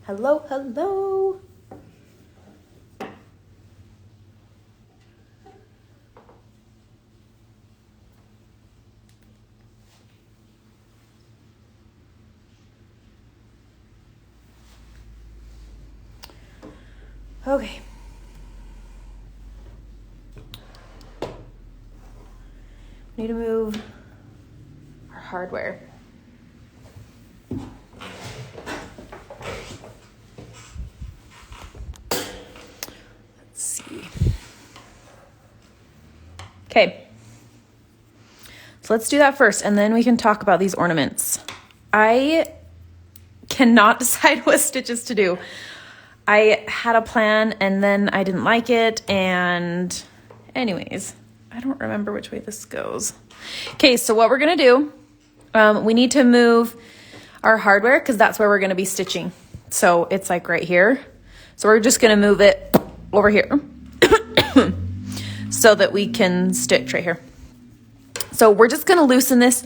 Hello, hello. Okay. Need to move our hardware. Let's see. Okay. So let's do that first, and then we can talk about these ornaments. I cannot decide what stitches to do. I had a plan, and then I didn't like it, and anyways, I don't remember which way this goes. Okay, so what we're going to do, we need to move our hardware because that's where we're going to be stitching. So it's like right here. So we're just going to move it over here so that we can stitch right here. So we're just going to loosen this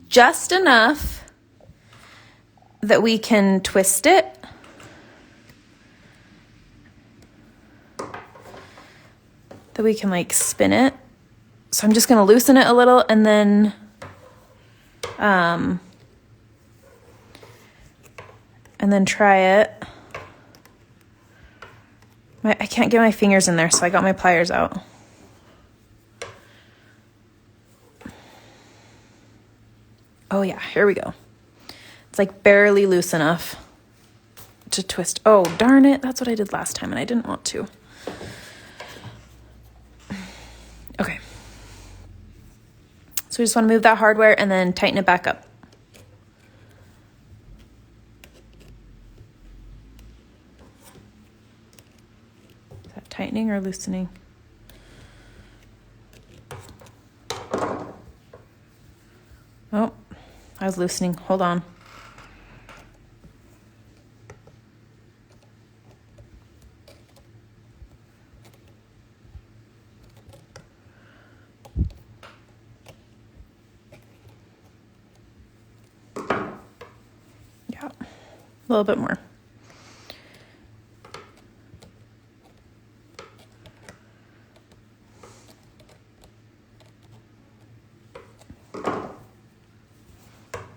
just enough that we can twist it. That we can like spin it. So I'm just going to loosen it a little and then try it. I can't get my fingers in there, so I got my pliers out. Oh yeah, here we go. It's like barely loose enough to twist. Oh, darn it. That's what I did last time and I didn't want to. Okay. So we just want to move that hardware and then tighten it back up. Is that tightening or loosening? Oh, I was loosening. Hold on. A little bit more.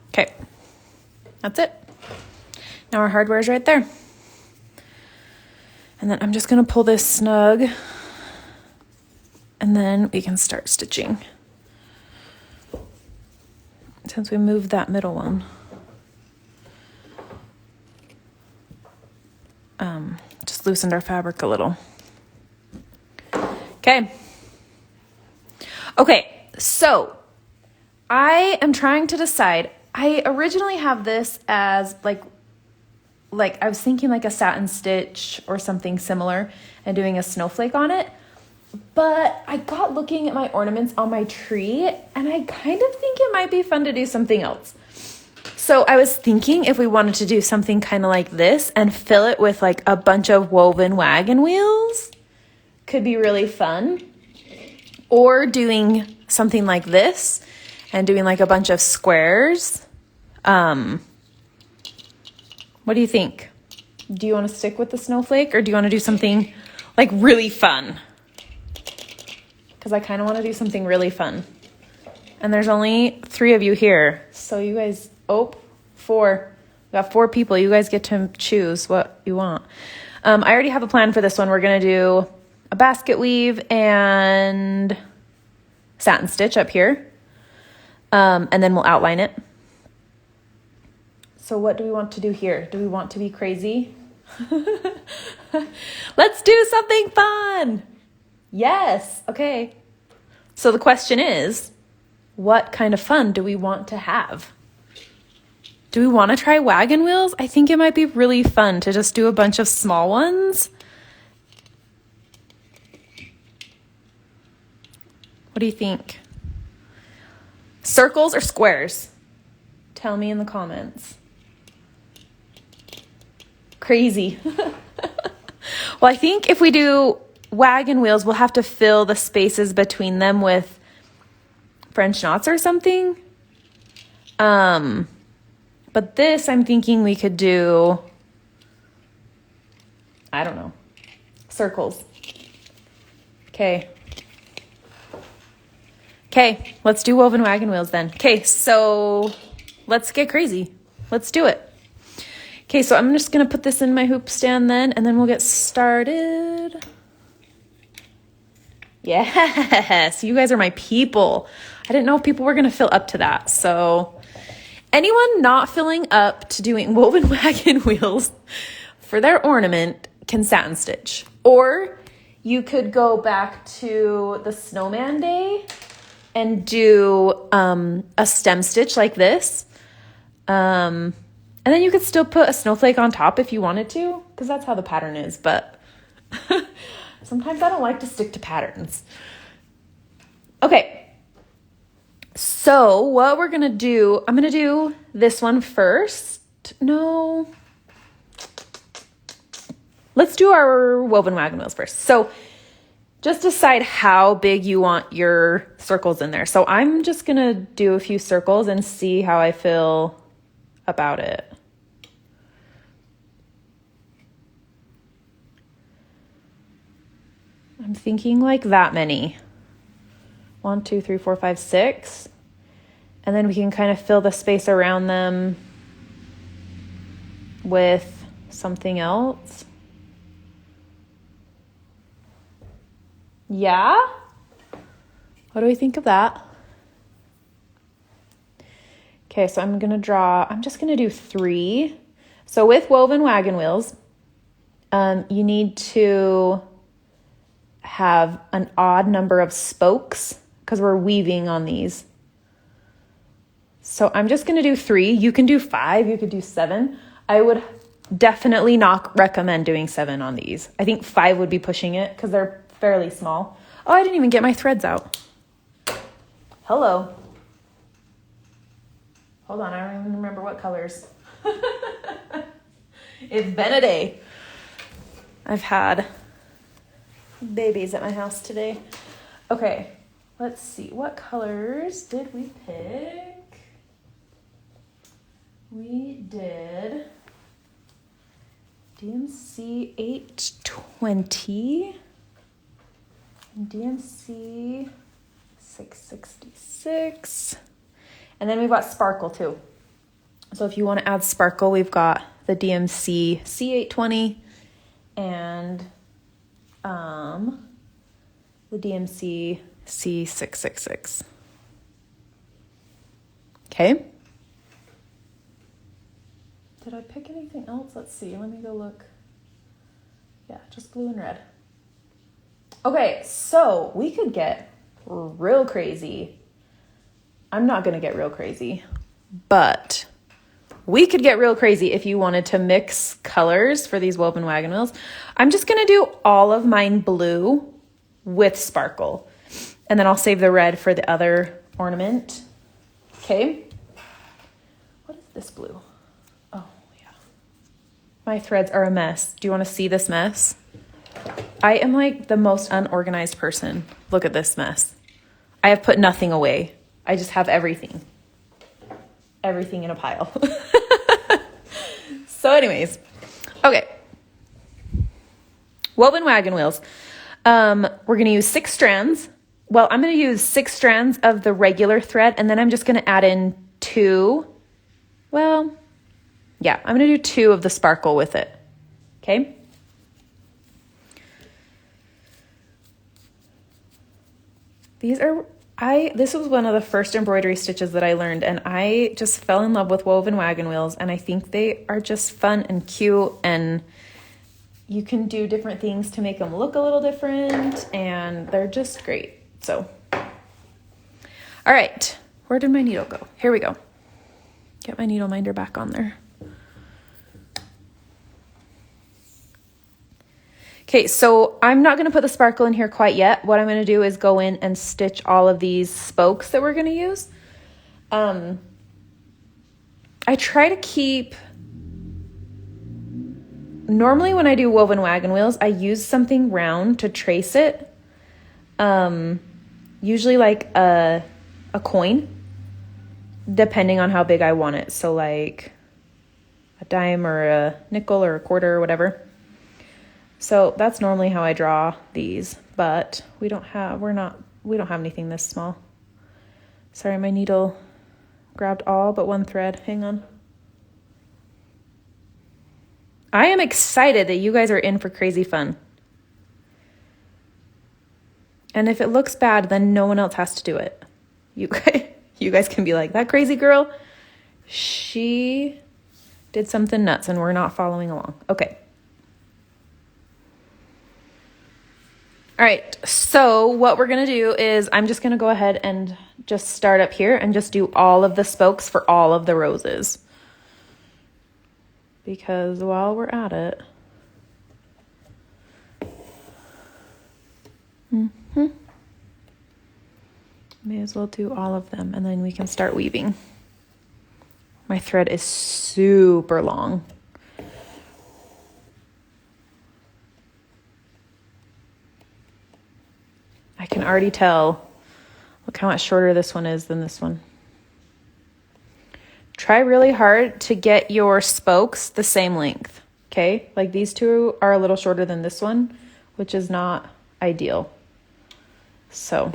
Okay, that's it. Now our hardware is right there. And then I'm just going to pull this snug and then we can start stitching. Since we moved that middle one. Just loosened our fabric a little. Okay. Okay, so I am trying to decide. I originally have this as like I was thinking like a satin stitch or something similar and doing a snowflake on it. But I got looking at my ornaments on my tree and I kind of think it might be fun to do something else. So I was thinking if we wanted to do something kind of like this and fill it with like a bunch of woven wagon wheels, could be really fun. Or doing something like this and doing like a bunch of squares. What do you think? Do you want to stick with the snowflake or do you want to do something like really fun? Because I kind of want to do something really fun. And there's only 3 of you here. So you guys... Oh, 4. We got 4 people. You guys get to choose what you want. I already have a plan for this one. We're going to do a basket weave and satin stitch up here. And then we'll outline it. So what do we want to do here? Do we want to be crazy? Let's do something fun. Yes. Okay. So the question is, what kind of fun do we want to have? Do we want to try wagon wheels? I think it might be really fun to just do a bunch of small ones. What do you think? Circles or squares? Tell me in the comments. Crazy. Well, I think if we do wagon wheels, we'll have to fill the spaces between them with French knots or something. But this, I'm thinking we could do, I don't know, circles. Okay. Okay, let's do woven wagon wheels then. Okay, so let's get crazy. Let's do it. Okay, so I'm just going to put this in my hoop stand then, and then we'll get started. Yes, you guys are my people. I didn't know if people were going to fill up to that. So anyone not filling up to doing woven wagon wheels for their ornament can satin stitch. Or you could go back to the snowman day and do a stem stitch like this. And then you could still put a snowflake on top if you wanted to, because that's how the pattern is. But sometimes I don't like to stick to patterns. Okay. So what we're going to do, I'm going to do this one first. No. Let's do our woven wagon wheels first. So just decide how big you want your circles in there. So I'm just going to do a few circles and see how I feel about it. I'm thinking like that many. 1, 2, 3, 4, 5, 6. And then we can kind of fill the space around them with something else. Yeah? What do we think of that? Okay, so I'm just going to do 3. So with woven wagon wheels, you need to have an odd number of spokes because we're weaving on these. So I'm just going to do 3. You can do 5. You could do 7. I would definitely not recommend doing 7 on these. I think 5 would be pushing it because they're fairly small. Oh, I didn't even get my threads out. Hello. Hold on, I don't even remember what colors. It's been a day. I've had babies at my house today. Okay, let's see. What colors did we pick? We did DMC 820 and DMC 666. And then we've got sparkle too. So if you want to add sparkle, we've got the DMC C820 and the DMC C666. Okay. Did I pick anything else? Let's see. Let me go look. Yeah, just blue and red. Okay, so we could get real crazy. I'm not going to get real crazy, but we could get real crazy if you wanted to mix colors for these woven wagon wheels. I'm just going to do all of mine blue with sparkle, and then I'll save the red for the other ornament. Okay. What is this blue? Oh, yeah. My threads are a mess. Do you want to see this mess? I am like the most unorganized person. Look at this mess. I have put nothing away. I just have everything. Everything in a pile. So anyways, okay. Woven wagon wheels. We're going to use 6 strands. Well, I'm going to use 6 strands of the regular thread, and then I'm just going to add in 2. Well, yeah, I'm going to do 2 of the sparkle with it. Okay. This was one of the first embroidery stitches that I learned, and I just fell in love with woven wagon wheels, and I think they are just fun and cute, and you can do different things to make them look a little different, and they're just great. So, all right, where did my needle go? Here we go. Get my needle minder back on there. Okay, so I'm not going to put the sparkle in here quite yet. What I'm going to do is go in and stitch all of these spokes that we're going to use. I try to keep... Normally when I do woven wagon wheels, I use something round to trace it. Usually like a coin, depending on how big I want it. So like dime or a nickel or a quarter or whatever. So that's normally how I draw these, but we don't have anything this small. Sorry, my needle grabbed all but one thread. Hang on. I am excited that you guys are in for crazy fun. And if it looks bad, then no one else has to do it. You guys can be like, that crazy girl, she did something nuts and we're not following along. Okay. All right, so what we're gonna do is I'm just gonna go ahead and just start up here and just do all of the spokes for all of the roses. Because while we're at it, may as well do all of them and then we can start weaving. My thread is super long. I can already tell, look how much shorter this one is than this one. Try really hard to get your spokes the same length, okay? Like these two are a little shorter than this one, which is not ideal. So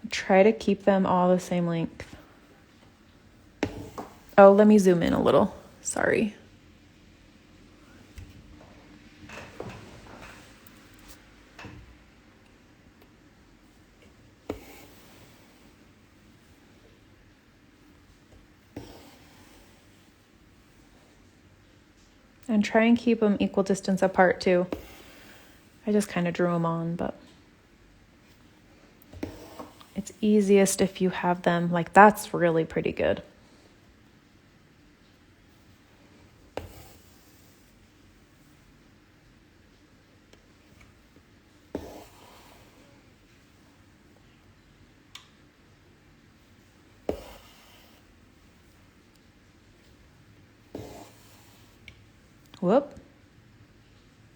try to keep them all the same length. Oh, let me zoom in a little. Sorry. And try and keep them equal distance apart too. I just kind of drew them on, but it's easiest if you have them, like that's really pretty good. Whoop.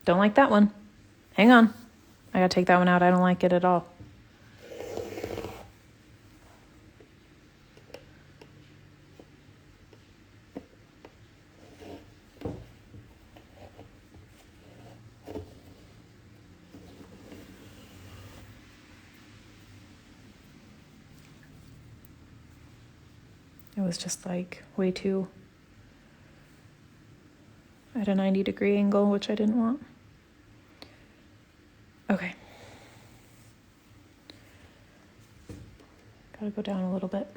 Don't like that one. Hang on. I gotta take that one out. I don't like it at all. It was just like way too at a 90-degree angle, which I didn't want. Okay. Gotta go down a little bit.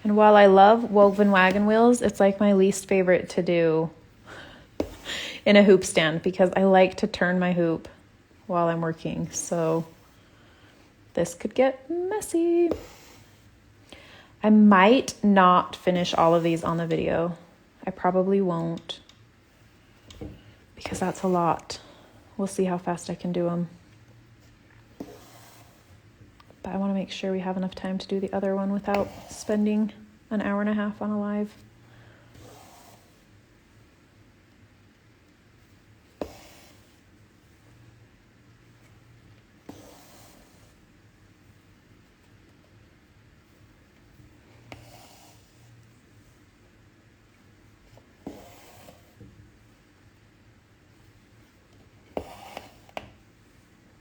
And while I love woven wagon wheels, it's like my least favorite to do in a hoop stand because I like to turn my hoop while I'm working. So this could get messy. I might not finish all of these on the video. I probably won't because that's a lot. We'll see how fast I can do them. But I want to make sure we have enough time to do the other one without spending an hour and a half on a live.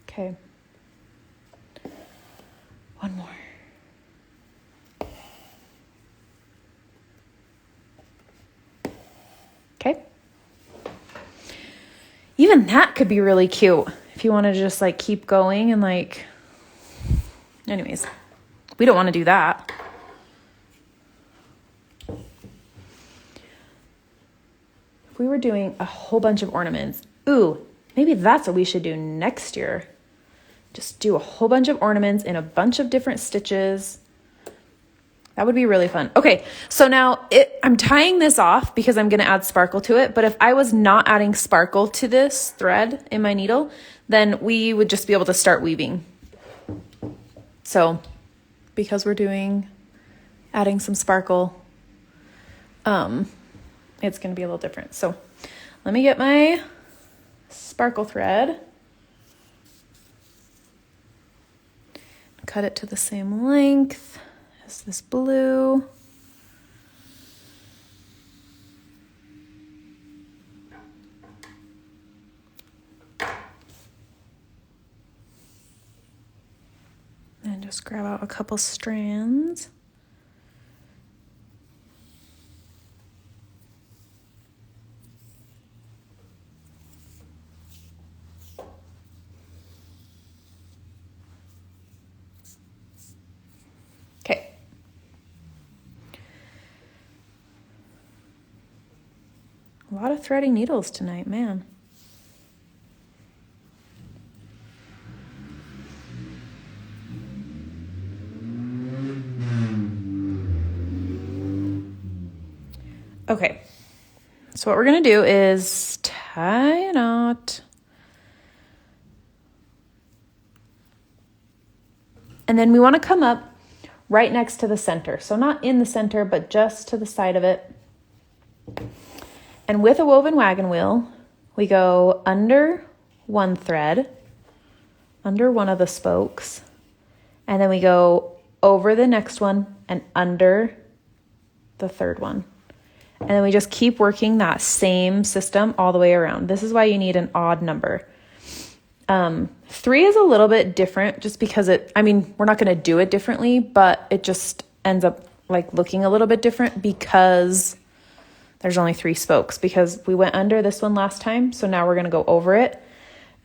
Okay. One more. Okay. Even that could be really cute if you want to just like keep going and like, anyways, we don't want to do that. If we were doing a whole bunch of ornaments, ooh, maybe that's what we should do next year. Just do a whole bunch of ornaments in a bunch of different stitches. That would be really fun. Okay, so now I'm tying this off because I'm going to add sparkle to it. But if I was not adding sparkle to this thread in my needle, then we would just be able to start weaving. So because we're adding some sparkle, it's going to be a little different. So let me get my sparkle thread. Cut it to the same length as this blue. And just grab out a couple strands. Okay. A lot of threading needles tonight, man. Okay, so what we're gonna do is tie a knot. And then we wanna come up right next to the center. So not in the center, but just to the side of it. And with a woven wagon wheel, we go under one thread, under one of the spokes, and then we go over the next one and under the third one. And then we just keep working that same system all the way around. This is why you need an odd number. 3 is a little bit different just because we're not going to do it differently, but it just ends up like looking a little bit different because there's only 3 spokes, because we went under this one last time. So now we're going to go over it,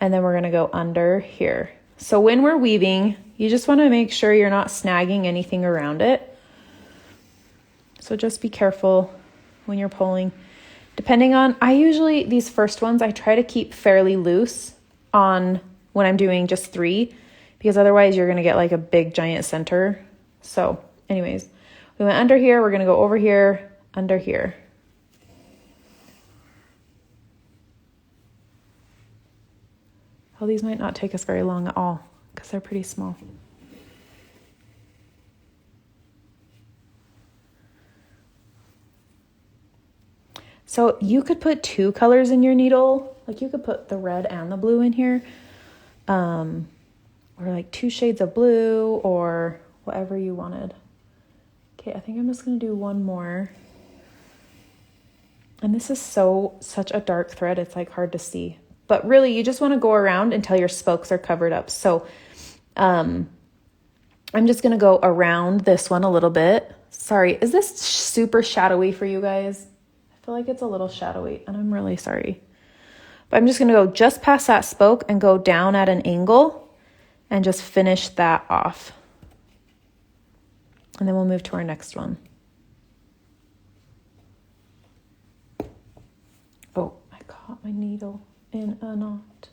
and then we're going to go under here. So when we're weaving, you just want to make sure you're not snagging anything around it. So just be careful when you're pulling. Depending on, these first ones, I try to keep fairly loose on when I'm doing just 3, because otherwise you're going to get like a big giant center. So anyways, we went under here, we're going to go over here, under here. Well, these might not take us very long at all because they're pretty small. So you could put 2 colors in your needle. Like you could put the red and the blue in here. Or like 2 shades of blue or whatever you wanted. Okay, I think I'm just going to do one more. And this is such a dark thread. It's like hard to see. But really, you just want to go around until your spokes are covered up. So I'm just going to go around this one a little bit. Sorry, is this super shadowy for you guys? I feel like it's a little shadowy, and I'm really sorry. But I'm just going to go just past that spoke and go down at an angle and just finish that off. And then we'll move to our next one. Oh, I caught my needle in a knot.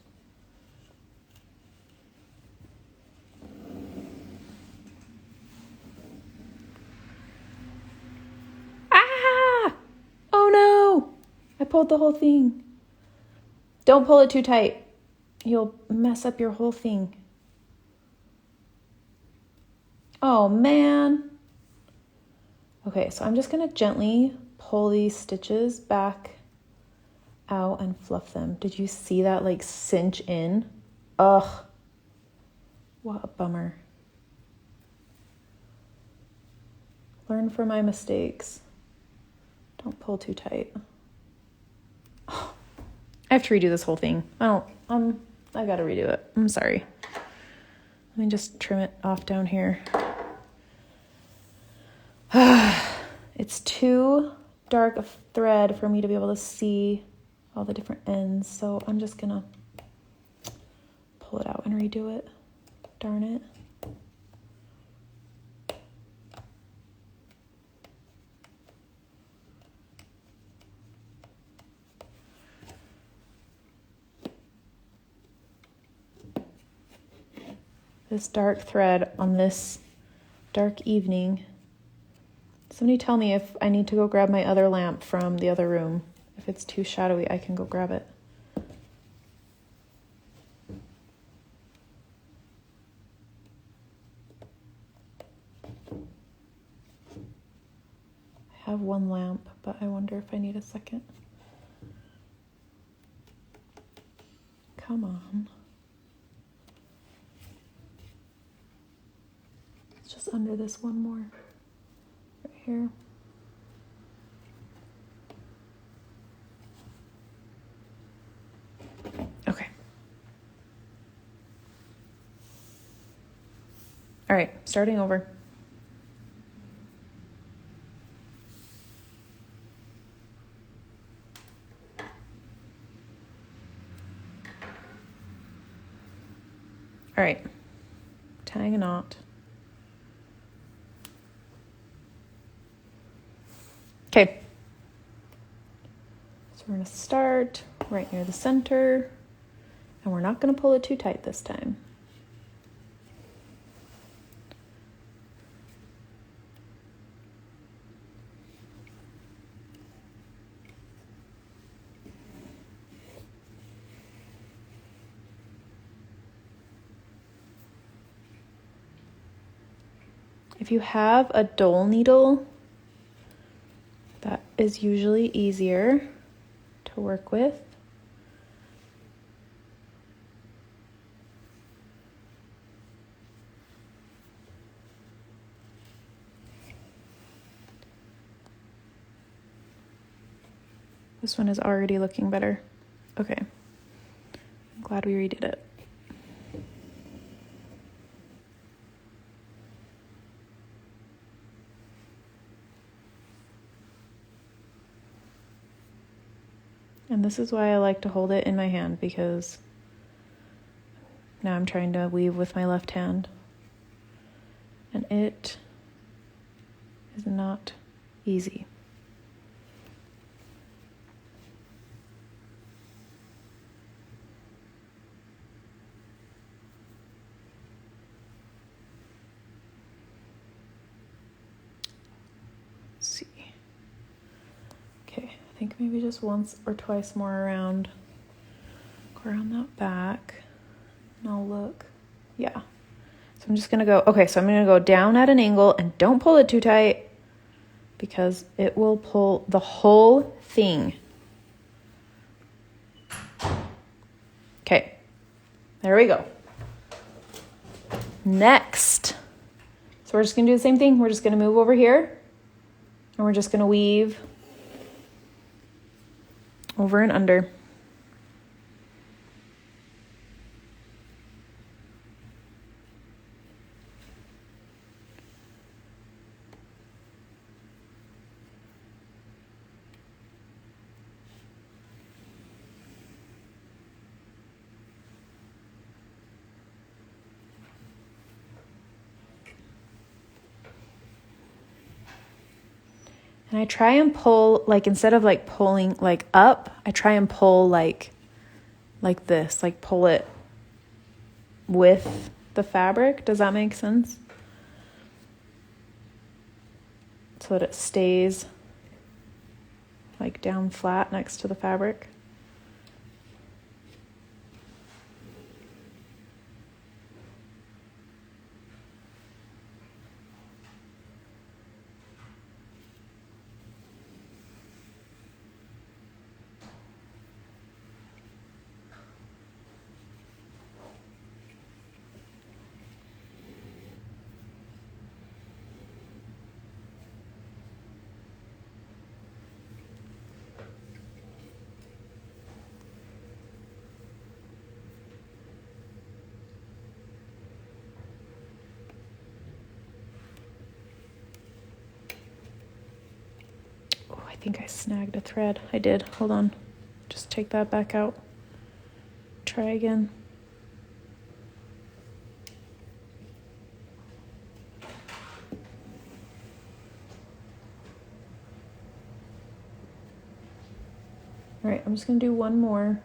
Ah! Oh no! I pulled the whole thing. Don't pull it too tight. You'll mess up your whole thing. Oh man. Okay, so I'm just gonna gently pull these stitches back out and fluff them. Did you see that like cinch in? Ugh. What a bummer. Learn from my mistakes. Don't pull too tight. Oh, I have to redo this whole thing. I gotta redo it. I'm sorry. Let me just trim it off down here. It's too dark a thread for me to be able to see all the different ends, so I'm just gonna pull it out and redo it. Darn it. This dark thread on this dark evening Somebody tell me if I need to go grab my other lamp from the other room. If it's too shadowy, I can go grab it. I have one lamp, but I wonder if I need a second. Come on. It's just under this one more. Right here. Okay. All right, starting over. All right, tying a knot. Okay, so we're gonna start right near the center, and we're not gonna pull it too tight this time. If you have a dull needle, that is usually easier to work with. This one is already looking better. Okay, I'm glad we redid it. And this is why I like to hold it in my hand, because now I'm trying to weave with my left hand, and it is not easy. Let's see. Okay, I think maybe just once or twice more around that back, and I'll look. Yeah. So I'm just gonna go, okay, so I'm gonna go down at an angle, and don't pull it too tight because it will pull the whole thing. Okay, there we go. Next, so we're just gonna do the same thing. We're just gonna move over here, and we're just gonna weave over and under. And I try and pull, like, instead of like pulling like up, I try and pull like this, like pull it with the fabric. Does that make sense? So that it stays like down flat next to the fabric. I think I snagged a thread. I did. Hold on. Just take that back out. Try again. All right, I'm just gonna do one more.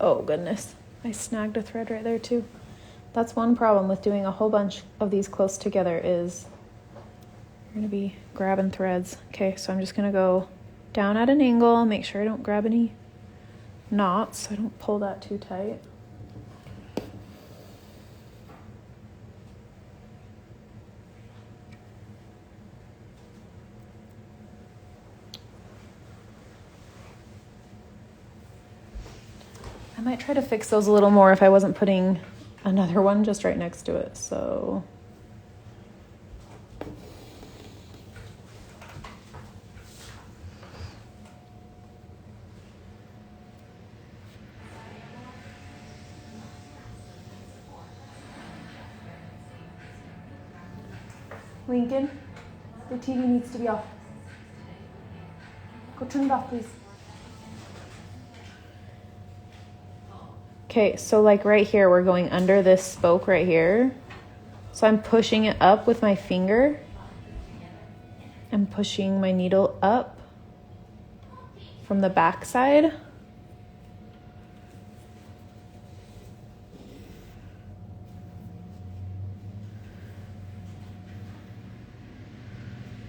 Oh goodness, I snagged a thread right there too. That's one problem with doing a whole bunch of these close together is you're going to be grabbing threads. Okay, so I'm just going to go down at an angle, make sure I don't grab any knots, so I don't pull that too tight. I might try to fix those a little more if I wasn't putting another one just right next to it, so. Lincoln, the TV needs to be off. Go turn it off, please. Okay, so like right here, we're going under this spoke right here. So I'm pushing it up with my finger. I'm pushing my needle up from the back side.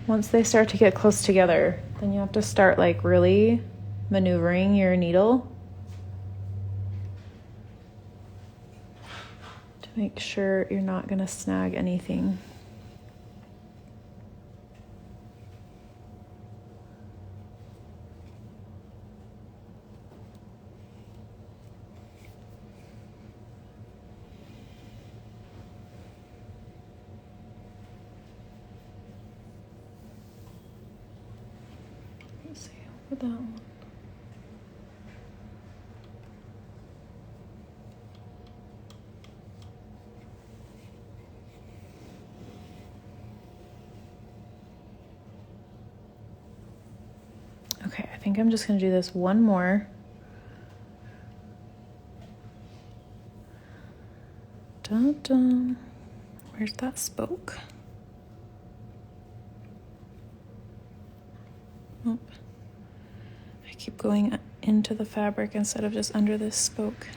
Once they start to get close together, then you have to start like really maneuvering your needle to make sure you're not going to snag anything. Let's see, over that one. Okay, I think I'm just going to do this one more. Dun, dun. Where's that spoke? Oh, I keep going into the fabric instead of just under this spoke.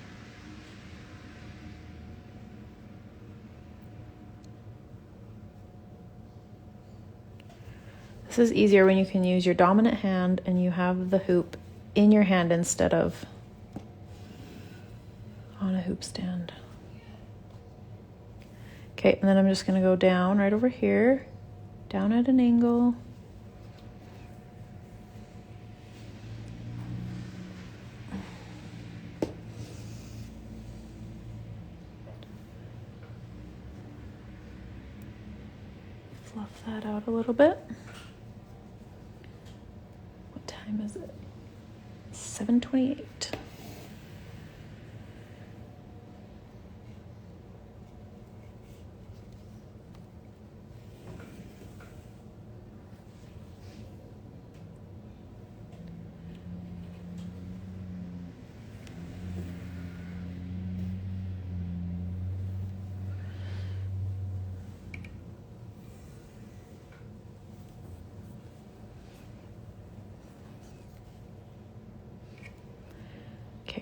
This is easier when you can use your dominant hand and you have the hoop in your hand instead of on a hoop stand. Okay, and then I'm just going to go down right over here, down at an angle. Fluff that out a little bit. What time is it? 7:28.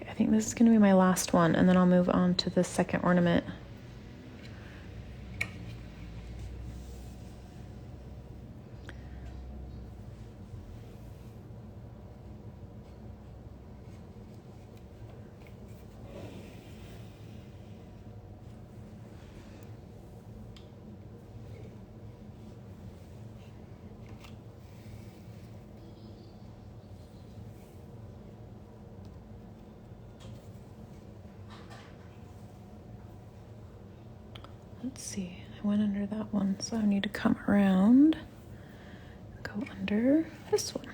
I think this is going to be my last one, and then I'll move on to the second ornament. Let's see, I went under that one, so I need to come around, go under this one.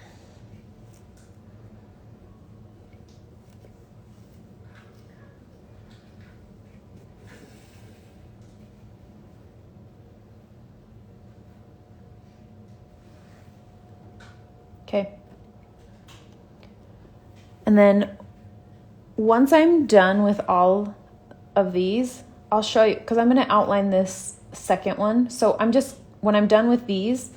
Okay. And then once I'm done with all of these, I'll show you, because I'm going to outline this second one. So when I'm done with these,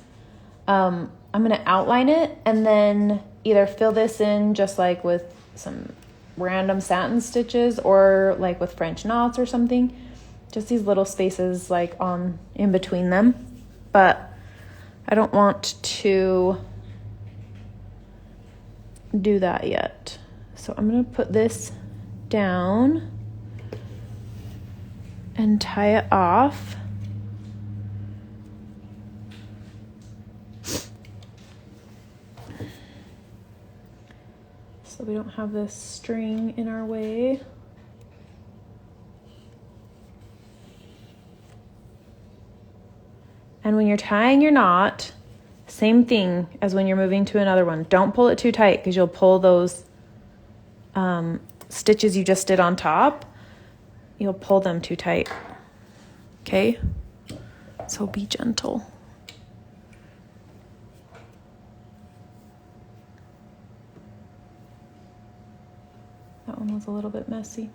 I'm going to outline it and then either fill this in just like with some random satin stitches or like with French knots or something just these little spaces like on in between them, but I don't want to do that yet. So I'm going to put this down and tie it off. So we don't have this string in our way. And when you're tying your knot, same thing as when you're moving to another one. Don't pull it too tight because you'll pull those stitches you just did on top. You'll pull them too tight. Okay? So be gentle. That one was a little bit messy.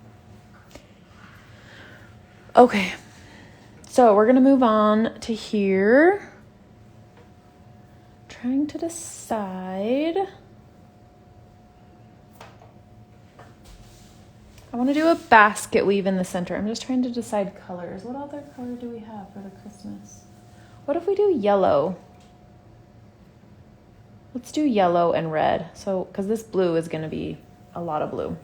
Okay. So we're going to move on to here. Trying to decide. I want to do a basket weave in the center. I'm just trying to decide colors. What other color do we have for the Christmas? What if we do yellow? Let's do yellow and red. So, because this blue is going to be a lot of blue.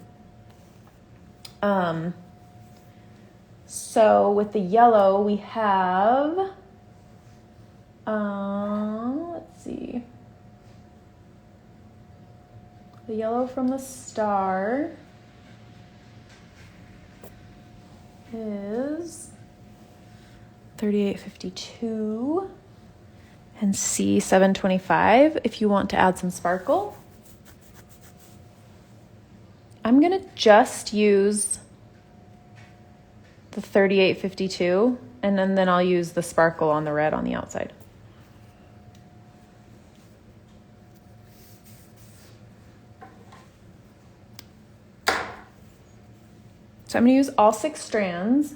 So with the yellow, we have, let's see, the yellow from the star is 38.52 and C 7.25 if you want to add some sparkle. I'm going to just use the 38.52 and then I'll use the sparkle on the red on the outside. So I'm going to use all 6 strands.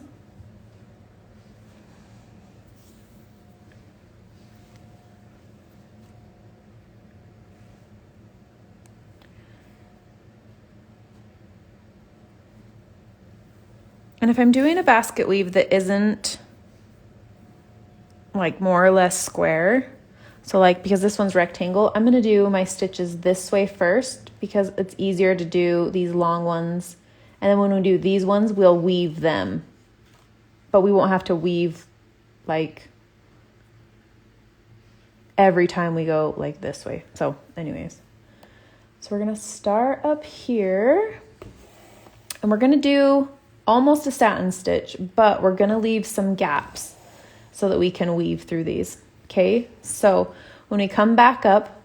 And if I'm doing a basket weave that isn't like more or less square, so like because this one's rectangle, I'm going to do my stitches this way first because it's easier to do these long ones. And then when we do these ones, we'll weave them. But we won't have to weave like every time we go like this way. So anyways, so we're going to start up here and we're going to do almost a satin stitch, but we're going to leave some gaps so that we can weave through these. Okay, so when we come back up,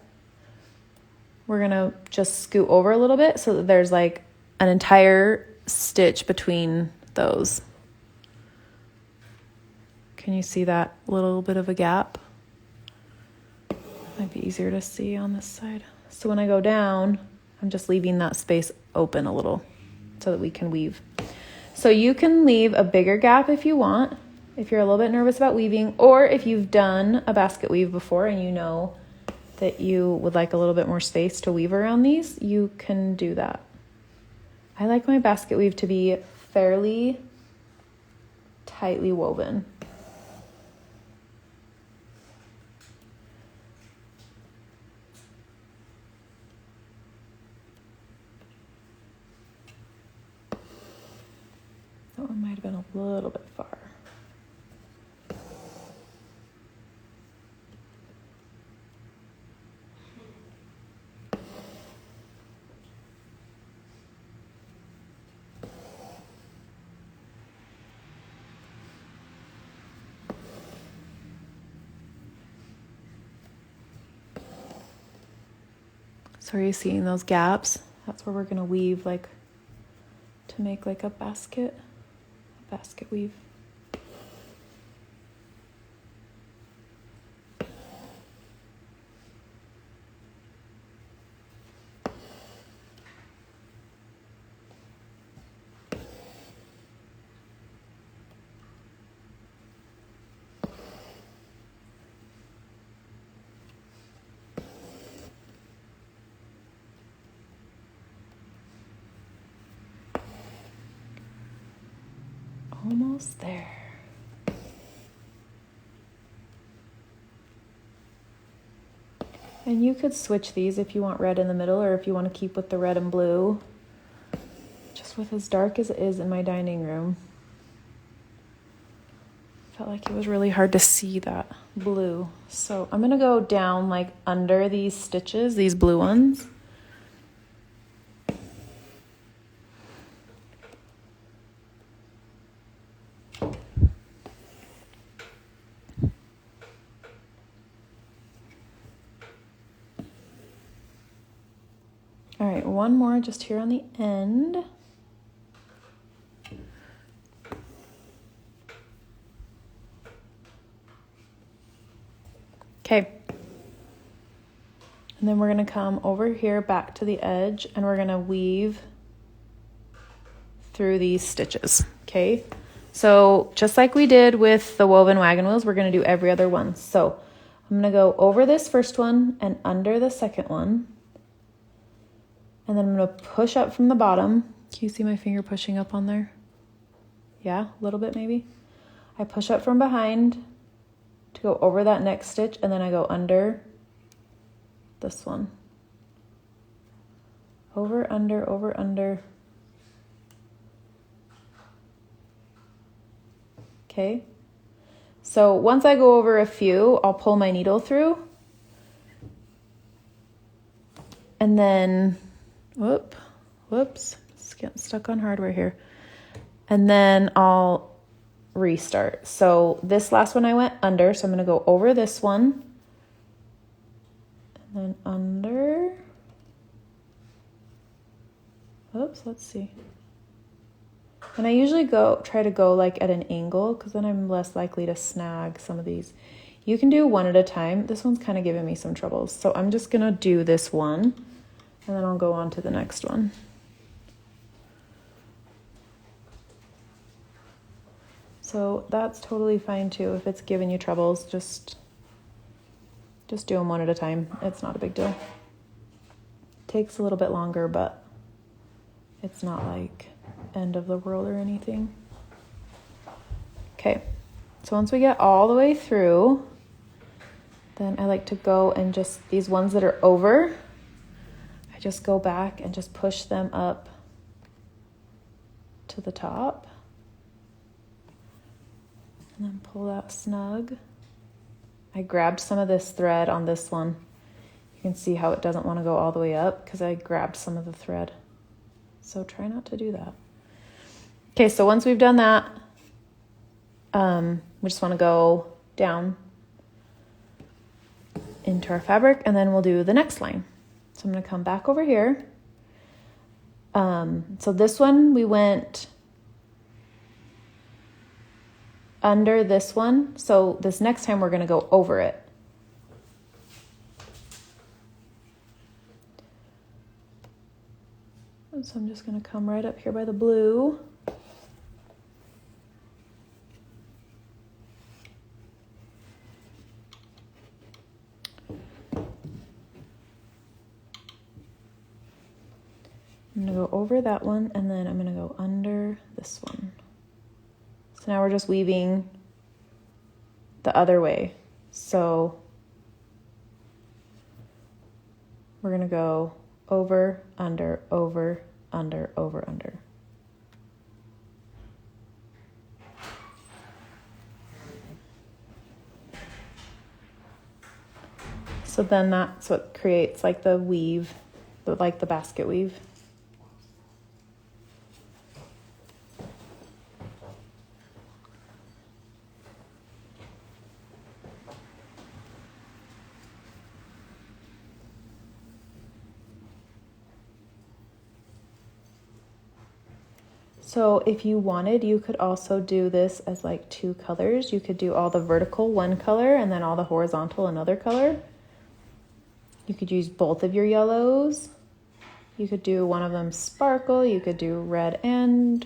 we're going to just scoot over a little bit so that there's like an entire stitch between those. Can you see that little bit of a gap? Might be easier to see on this side. So when I go down, I'm just leaving that space open a little so that we can weave. So you can leave a bigger gap if you want, if you're a little bit nervous about weaving, or if you've done a basket weave before and you know that you would like a little bit more space to weave around these, you can do that. I like my basket weave to be fairly tightly woven. That one might have been a little bit far. So are you seeing those gaps? That's where we're going to weave like to make like a basket weave. Almost there. And you could switch these if you want red in the middle or if you want to keep with the red and blue. Just with as dark as it is in my dining room. Felt like it was really hard to see that blue. So I'm gonna go down like under these stitches, these blue ones. All right, one more just here on the end. Okay. And then we're gonna come over here back to the edge and we're gonna weave through these stitches, okay? So just like we did with the woven wagon wheels, we're gonna do every other one. So I'm gonna go over this first one and under the second one. And then I'm gonna push up from the bottom. Can you see my finger pushing up on there? Yeah, a little bit maybe. I push up from behind to go over that next stitch, and then I go under this one. Over, under. Okay. So once I go over a few, I'll pull my needle through. And then, whoops, it's getting stuck on hardware here. And then I'll restart. So this last one I went under, so I'm going to go over this one. And then under. Oops, let's see. And I usually try to go like at an angle because then I'm less likely to snag some of these. You can do one at a time. This one's kind of giving me some troubles. So I'm just going to do this one and then I'll go on to the next one. So that's totally fine too. If it's giving you troubles, just do them one at a time. It's not a big deal. Takes a little bit longer, but it's not like end of the world or anything. Okay, so once we get all the way through, then I like to go and just, these ones that are over, I just go back and just push them up to the top. And then pull that snug. I grabbed some of this thread on this one. You can see how it doesn't want to go all the way up because I grabbed some of the thread. So try not to do that. Okay, so once we've done that, we just want to go down into our fabric and then we'll do the next line. So I'm going to come back over here. So this one we went under this one. So this next time we're going to go over it. And so I'm just going to come right up here by the blue. I'm going to go over that one and then I'm going to go under this one. So now we're just weaving the other way. So we're going to go over, under, over, under, over, under. So then that's what creates like the weave, like the basket weave. So if you wanted, you could also do this as like two colors. You could do all the vertical one color and then all the horizontal another color. You could use both of your yellows. You could do one of them sparkle. You could do red and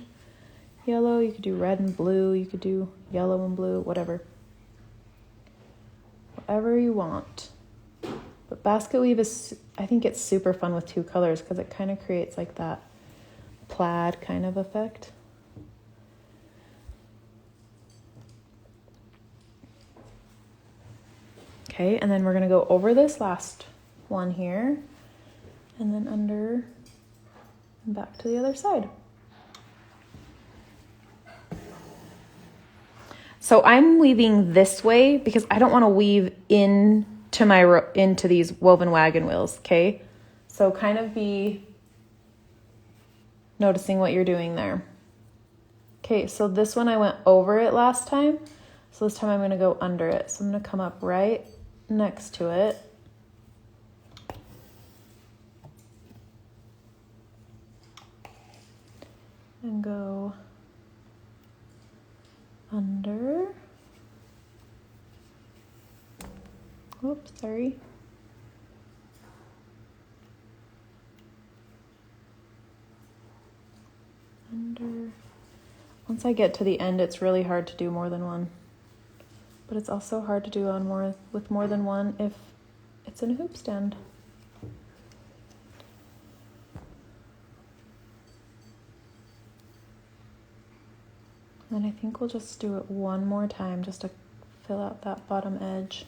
yellow. You could do red and blue. You could do yellow and blue, whatever. Whatever you want. But basket weave is, I think it's super fun with two colors because it kind of creates like that plaid kind of effect. Okay, and then we're going to go over this last one here, and then under and back to the other side. So I'm weaving this way because I don't want to weave into these woven wagon wheels, okay? So kind of be noticing what you're doing there. Okay, so this one I went over it last time. So this time I'm going to go under it. So I'm going to come up right next to it. And go under. Oops, sorry. Under. Once I get to the end, it's really hard to do more than one. But it's also hard to do with more than one if it's in a hoop stand. And I think we'll just do it one more time just to fill out that bottom edge.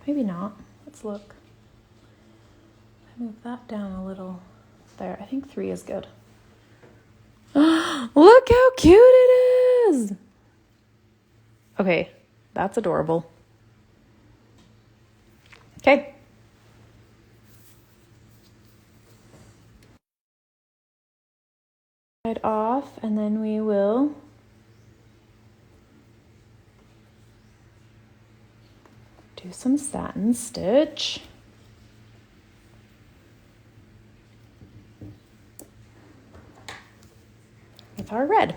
Maybe not. Let's look. I move that down a little. There, I think 3 is good. Look how cute it is! Okay, that's adorable. Okay. Side off, and then we will do some satin stitch. With our red.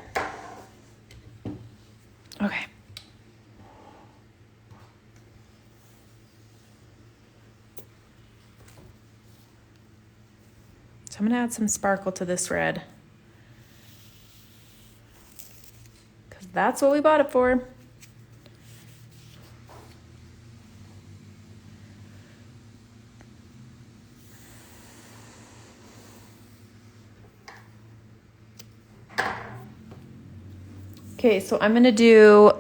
Okay. So I'm going to add some sparkle to this red. Because that's what we bought it for. Okay, so I'm gonna do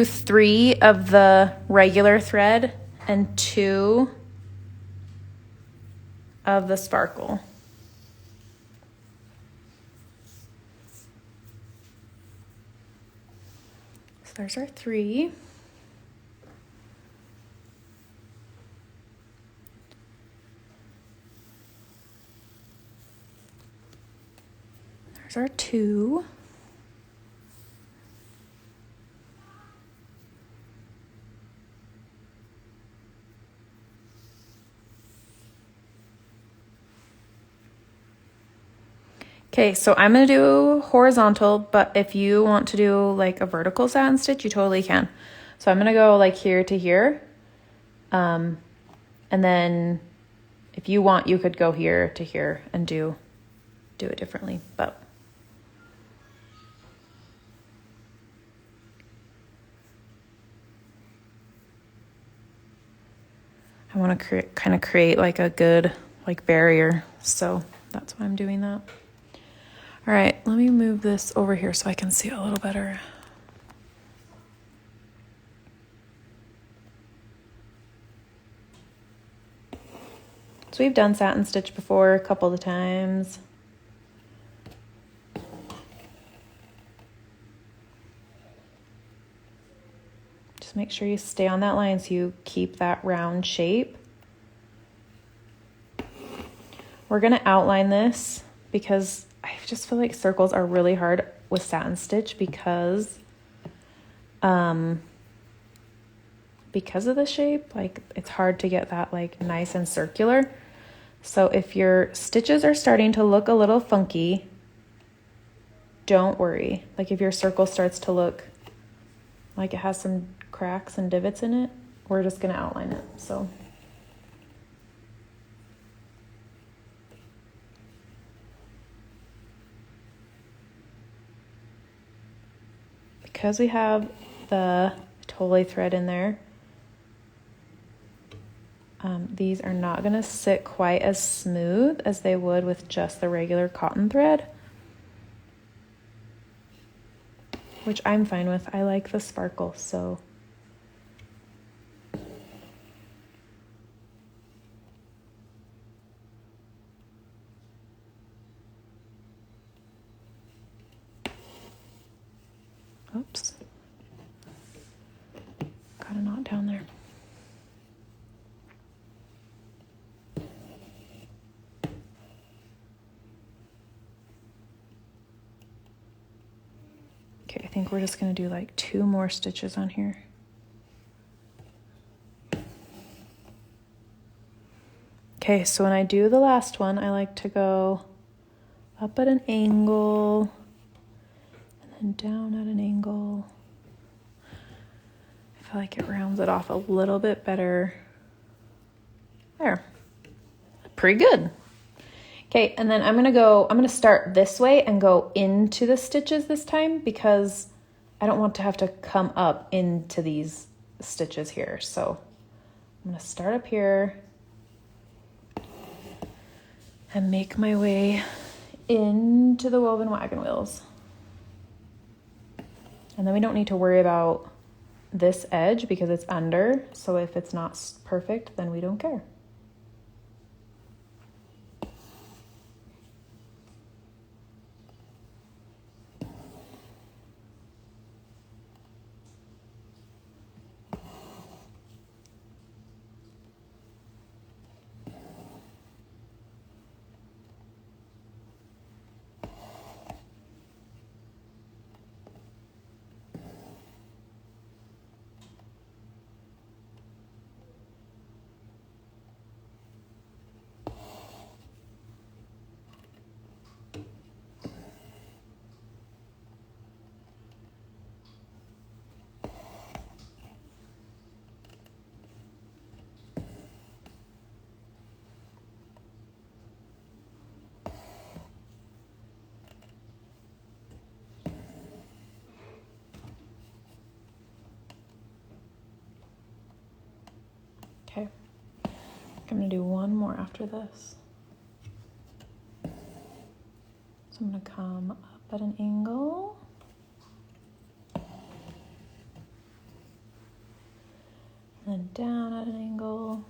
3 of the regular thread and 2 of the sparkle. So there's our 3. There's our 2. Okay, so I'm going to do horizontal, but if you want to do like a vertical satin stitch, you totally can. So I'm going to go like here to here. And then if you want, you could go here to here and do it differently, but I want to kind of create like a good like barrier. So that's why I'm doing that. All right, let me move this over here so I can see it a little better. So we've done satin stitch before a couple of times. Just make sure you stay on that line so you keep that round shape. We're gonna outline this because I just feel like circles are really hard with satin stitch because of the shape. Like it's hard to get that like nice and circular. So if your stitches are starting to look a little funky, don't worry. Like if your circle starts to look like it has some cracks and divots in it, we're just gonna outline it, so. Because we have the totally thread in there, these are not gonna sit quite as smooth as they would with just the regular cotton thread, which I'm fine with. I like the sparkle, so. Oops. Got a knot down there. Okay, I think we're just gonna do like 2 more stitches on here. Okay, so when I do the last one, I like to go up at an angle and then down at an angle. I feel like it rounds it off a little bit better. There, pretty good. Okay, and then I'm gonna start this way and go into the stitches this time because I don't want to have to come up into these stitches here. So I'm gonna start up here and make my way into the woven wagon wheels. And then we don't need to worry about this edge because it's under. So if it's not perfect, then we don't care. Okay, I'm gonna do one more after this. So I'm gonna come up at an angle. And then down at an angle.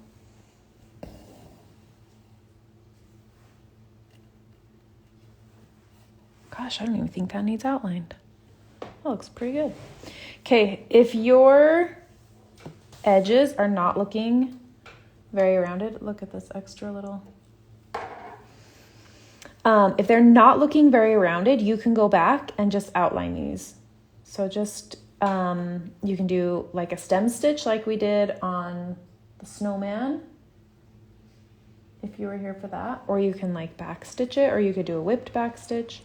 Gosh, I don't even think that needs outlined. That looks pretty good. Okay, if your edges are not looking very rounded, look at this extra little. If they're not looking very rounded, you can go back and just outline these. So just, you can do like a stem stitch like we did on the snowman, if you were here for that, or you can like back stitch it, or you could do a whipped back stitch.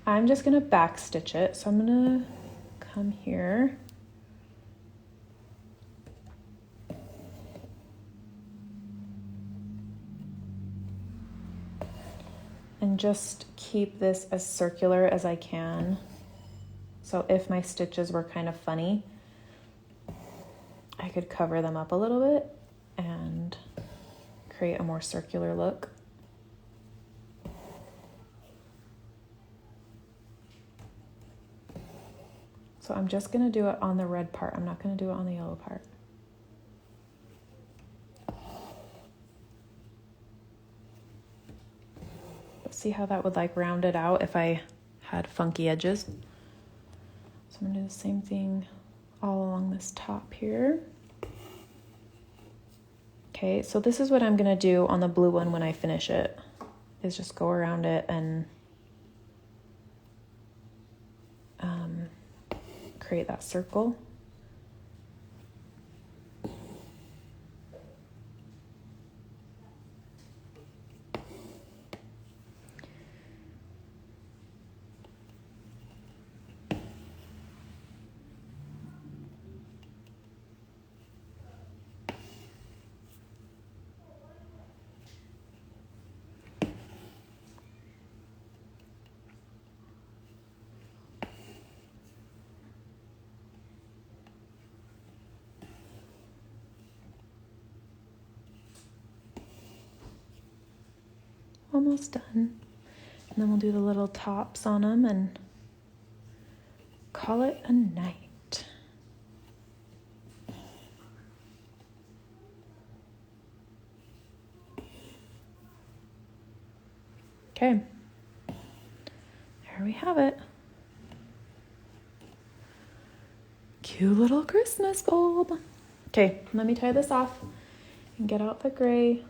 I'm just gonna back stitch it. So I'm gonna come here. And just keep this as circular as I can. So if my stitches were kind of funny, I could cover them up a little bit and create a more circular look. So I'm just gonna do it on the red part. I'm not gonna do it on the yellow part. See how that would like round it out if I had funky edges. So I'm gonna do the same thing all along this top here. Okay, so this is what I'm gonna do on the blue one when I finish it, is just go around it and create that circle. almost done. And then we'll do the little tops on them and call it a night. Okay, there we have it. Cute little Christmas bulb. Okay, let me tie this off and get out the gray.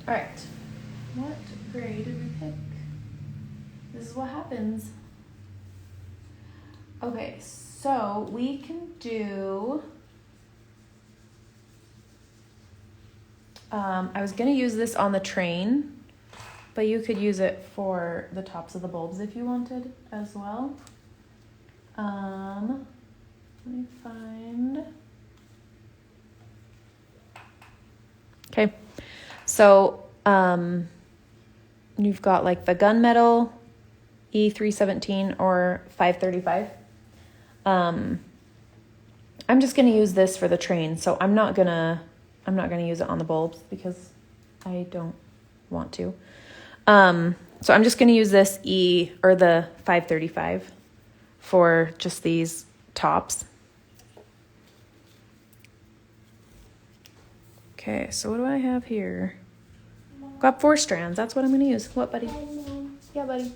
All right, what gray did we pick? This is what happens. Okay, so we can do, I was gonna use this on the train, but you could use it for the tops of the bulbs if you wanted as well. Let me find, okay. So, you've got like the gunmetal, E317 or 535. I'm just gonna use this for the train, so I'm not gonna use it on the bulbs because I don't want to. So I'm just gonna use this the 535 for just these tops. Okay, so what do I have here? Got 4 strands. That's what I'm going to use. What, buddy? Hi, Mom. Yeah, buddy.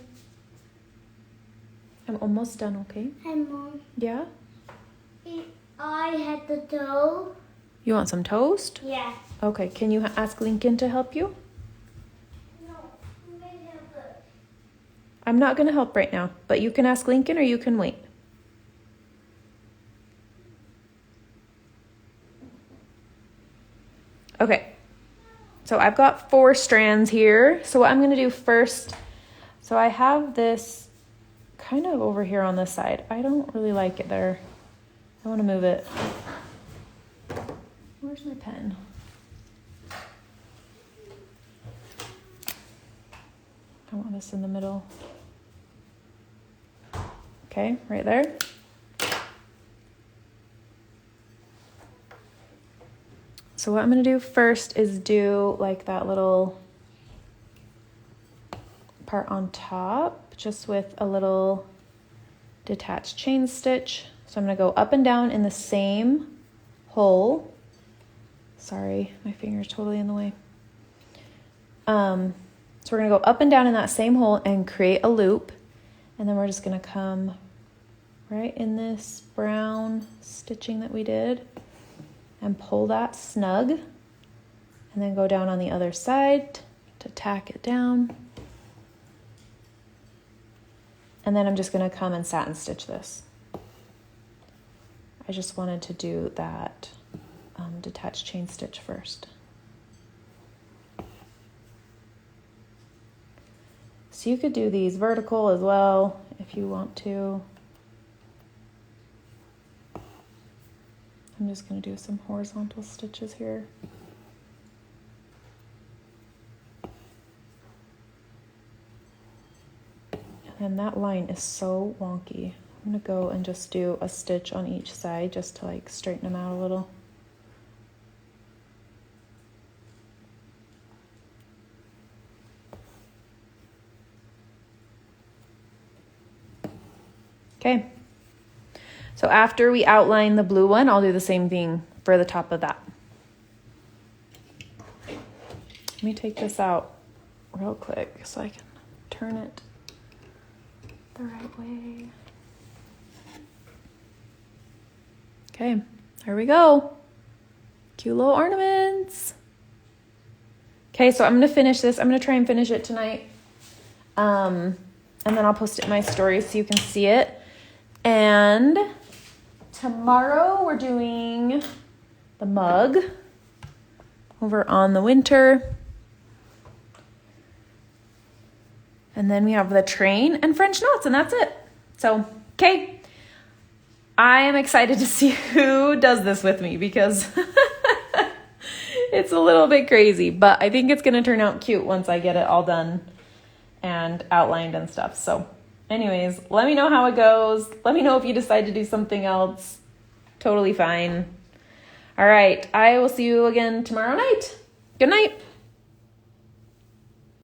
I'm almost done, okay? Hi, Mom. Yeah? I had the dough. You want some toast? Yeah. Okay, can you ask Lincoln to help you? No, I'm going to help her. I'm not going to help right now, but you can ask Lincoln or you can wait. Okay, so I've got 4 strands here. So what I'm going to do first, so I have this kind of over here on this side. I don't really like it there. I want to move it. Where's my pen? I want this in the middle. Okay, right there. So what I'm going to do first is do like that little part on top, just with a little detached chain stitch. So I'm going to go up and down in the same hole. Sorry, my finger's totally in the way. So we're going to go up and down in that same hole and create a loop. And then we're just going to come right in this brown stitching that we did and pull that snug, and then go down on the other side to tack it down. And then I'm just going to come and satin stitch this. I just wanted to do that detached chain stitch first. So you could do these vertical as well if you want to. I'm just going to do some horizontal stitches here. And that line is so wonky. I'm going to go and just do a stitch on each side just to like straighten them out a little. Okay. So after we outline the blue one, I'll do the same thing for the top of that. Let me take this out real quick so I can turn it the right way. Okay, there we go. Cute little ornaments. Okay, so I'm going to finish this. I'm going to try and finish it tonight. And then I'll post it in my stories so you can see it. And tomorrow we're doing the mug over on the winter. And then we have the train and French knots, and that's it. So, okay. I am excited to see who does this with me because It's a little bit crazy, but I think it's going to turn out cute once I get it all done and outlined and stuff. So anyways, let me know how it goes. Let me know if you decide to do something else. Totally fine. All right. I will see you again tomorrow night. Good night.